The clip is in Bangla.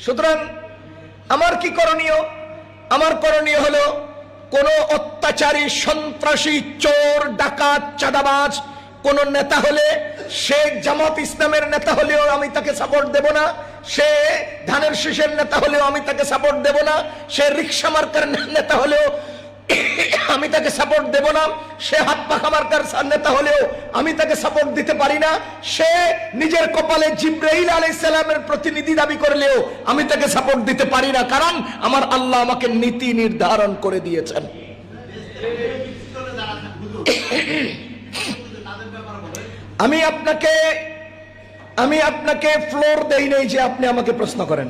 সুতরাং আমার কি করণীয়? আমার করণীয় হলো কোন অত্যাচারী, সন্ত্রাসী, চোর, ডাকাত, চাঁদাবাজ কোন নেতা হলে, সে জামাত ইসলামের নেতা হলেও আমি তাকে সাপোর্ট দেব না, সে ধানের শীষের নেতা হলেও আমি তাকে সাপোর্ট দেব না, সে রিক্সা মার্কার নেতা হলেও আমি তাকে সাপোর্ট দেব না, সে হাত পাখা মার্কার নেতা হলেও আমি তাকে সাপোর্ট দিতে পারি না, সে নিজের কপালে জিবরাইল আলাইহিস সালামের প্রতিনিধি দাবি করলেও আমি তাকে সাপোর্ট দিতে পারি না। কারণ আমার আল্লাহ আমাকে নীতি নির্ধারণ করে দিয়েছেন। আমি আপনাকে ফ্লোর দেই নাই যে আপনি আমাকে প্রশ্ন করেন।